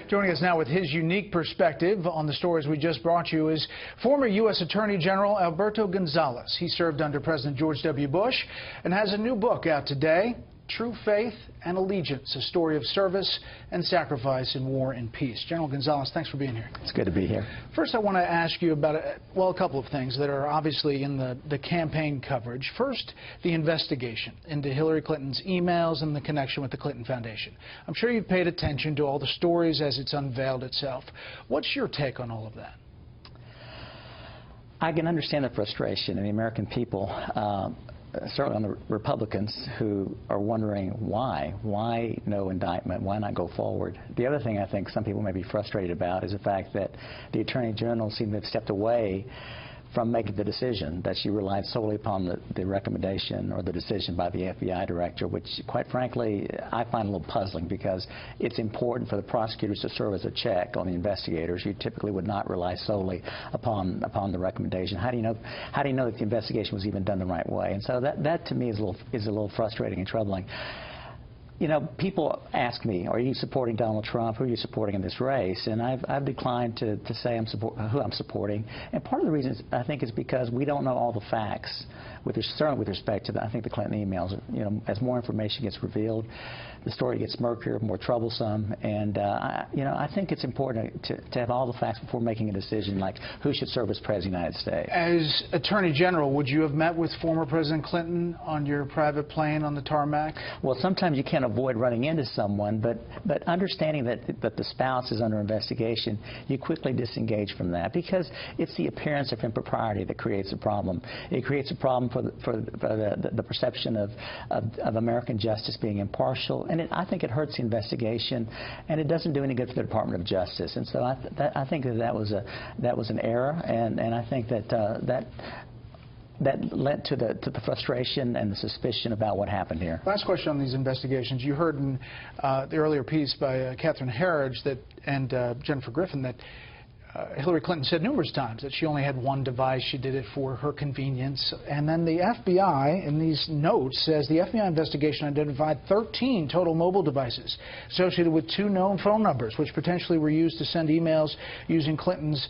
Joining us now with his unique perspective on the stories we just brought you is former U.S. Attorney General Alberto Gonzales. He served under President George W. Bush and has a new book out today, True Faith and Allegiance, a story of service and sacrifice in war and peace. General Gonzales, thanks for being here. It's good to be here. First, I want to ask you about, a couple of things that are obviously in the campaign coverage. First, the investigation into Hillary Clinton's emails and the connection with the Clinton Foundation. I'm sure you've paid attention to all the stories as it's unveiled itself. What's your take on all of that? I can understand the frustration in the American people, certainly on the Republicans, who are wondering why no indictment, why not go forward. The other thing I think some people may be frustrated about is the fact that the Attorney General seemed to have stepped away from making the decision, that she relied solely upon the recommendation or the decision by the FBI director, which, quite frankly, I find a little puzzling, because it's important for the prosecutors to serve as a check on the investigators. You typically would not rely solely upon the recommendation. How do you know that the investigation was even done the right way? And so that to me is a little frustrating and troubling. You know, people ask me, are you supporting Donald Trump? Who are you supporting in this race? And I've declined to say who I'm supporting. And part of the reason, I think, is because we don't know all the facts, certainly with respect to, I think, the Clinton emails. You know, as more information gets revealed, the story gets murkier, more troublesome. And, you know, I think it's important to have all the facts before making a decision, like who should serve as President of the United States. As Attorney General, would you have met with former President Clinton on your private plane on the tarmac? Well, sometimes you can't avoid running into someone, but understanding that the spouse is under investigation, you quickly disengage from that, because it's the appearance of impropriety that creates a problem. It creates a problem for the perception of American justice being impartial, and I think it hurts the investigation, and it doesn't do any good for the Department of Justice. And so I think that was an error, and I think that led to the frustration and the suspicion about what happened here. Last question on these investigations. You heard in the earlier piece by Catherine Herridge and Jennifer Griffin that Hillary Clinton said numerous times that she only had one device. She did it for her convenience. And then the FBI, in these notes, says the FBI investigation identified 13 total mobile devices associated with 2 known phone numbers, which potentially were used to send emails using Clinton's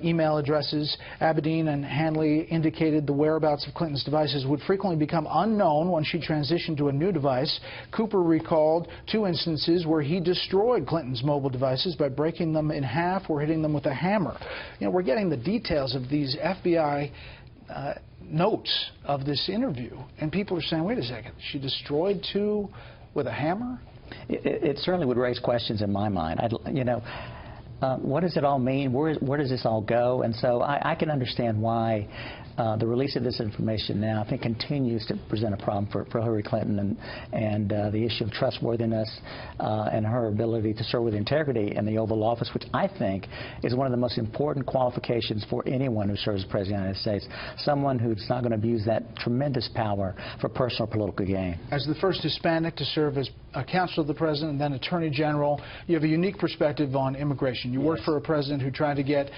email addresses. Abedin and Hanley indicated the whereabouts of Clinton's devices would frequently become unknown when she transitioned to a new device. Cooper recalled 2 instances where he destroyed Clinton's mobile devices by breaking them in half or hitting them with a hammer. You know, we're getting the details of these FBI notes of this interview, and people are saying, wait a second, she destroyed 2 with a hammer? It certainly would raise questions in my mind. You know, what does it all mean? Where does this all go? And so I can understand why the release of this information now, I think, continues to present a problem for Hillary Clinton, and the issue of trustworthiness and her ability to serve with integrity in the Oval Office, which I think is one of the most important qualifications for anyone who serves as President of the United States, someone who's not going to abuse that tremendous power for personal political gain. As the first Hispanic to serve as a counselor of the President and then Attorney General, you have a unique perspective on immigration. You worked for a president who tried to get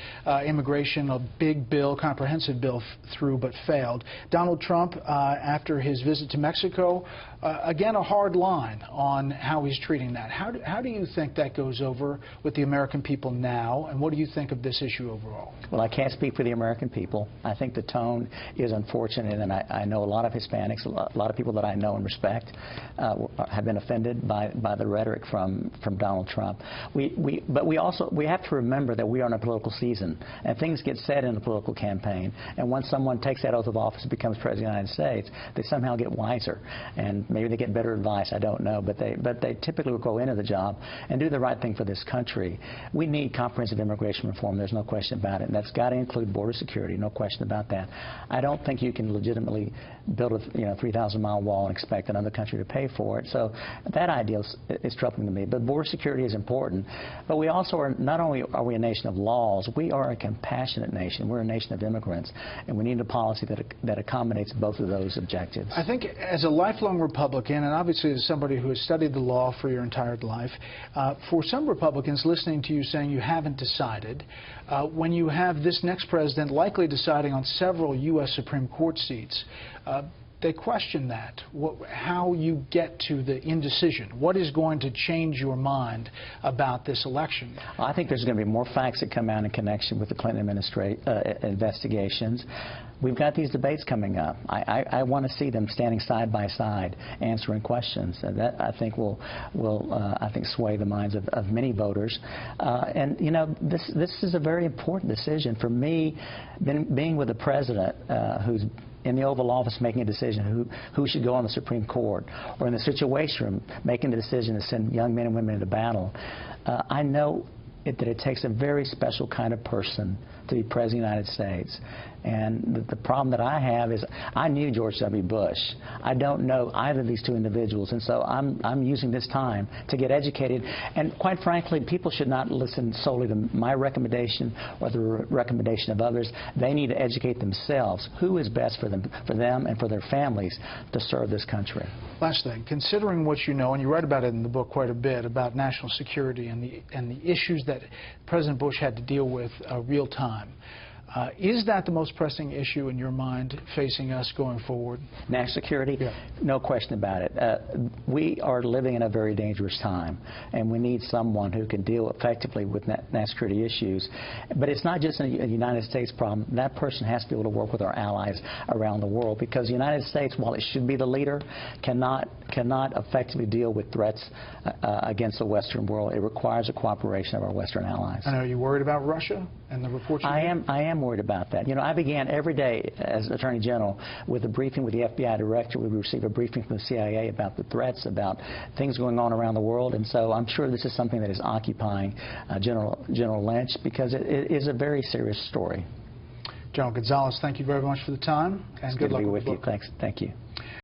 immigration, a big bill, comprehensive bill, through, but failed. Donald Trump, after his visit to Mexico, again, a hard line on how he's treating that. How do you think that goes over with the American people now, and what do you think of this issue overall? Well, I can't speak for the American people. I think the tone is unfortunate, and I know a lot of Hispanics, a lot of people that I know and respect, have been offended by the rhetoric from Donald Trump. But we have to remember that we are in a political season, and things get said in a political campaign, and once someone takes that oath of office and becomes President of the United States, they somehow get wiser, and maybe they get better advice, I don't know, but they typically will go into the job and do the right thing for this country. We need comprehensive immigration reform, there's no question about it, and that's got to include border security, no question about that. I don't think you can legitimately build a 3,000-mile wall and expect another country to pay for it, so that idea is troubling to me. But border security is important, but we also are, not only are we a nation of laws, we are a compassionate nation. We're a nation of immigrants, and we need a policy that accommodates both of those objectives. I think as a lifelong Republican, and obviously as somebody who has studied the law for your entire life, for some Republicans listening to you saying you haven't decided, when you have this next president likely deciding on several U.S. Supreme Court seats, they question that, how you get to the indecision. What is going to change your mind about this election? I think there's going to be more facts that come out in connection with the Clinton investigations. We've got these debates coming up. I want to see them standing side by side, answering questions. And that, I think, will sway the minds of many voters. And you know, this is a very important decision for me. Being with a president who's in the Oval Office making a decision who should go on the Supreme Court, or in the Situation Room making the decision to send young men and women into battle, I know that it takes a very special kind of person to be President of the United States. And the problem that I have is I knew George W. Bush. I don't know either of these two individuals, and so I'm using this time to get educated. And quite frankly, people should not listen solely to my recommendation or the recommendation of others. They need to educate themselves who is best for them and for their families to serve this country. Last thing, considering what you know, and you write about it in the book quite a bit, about national security and the issues that President Bush had to deal with real time. Is that the most pressing issue in your mind facing us going forward? National security? Yeah. No question about it. We are living in a very dangerous time, and we need someone who can deal effectively with national security issues. But it's not just a United States problem. That person has to be able to work with our allies around the world, because the United States, while it should be the leader, cannot effectively deal with threats against the Western world. It requires the cooperation of our Western allies. And are you worried about Russia and the reports you I am worried about that. You know, I began every day as Attorney General with a briefing with the FBI Director. We receive a briefing from the CIA about the threats, about things going on around the world, and so I'm sure this is something that is occupying General Lynch, because it is a very serious story. General Gonzales, thank you very much for the time, and good luck with the you. book. Thanks. Thank you.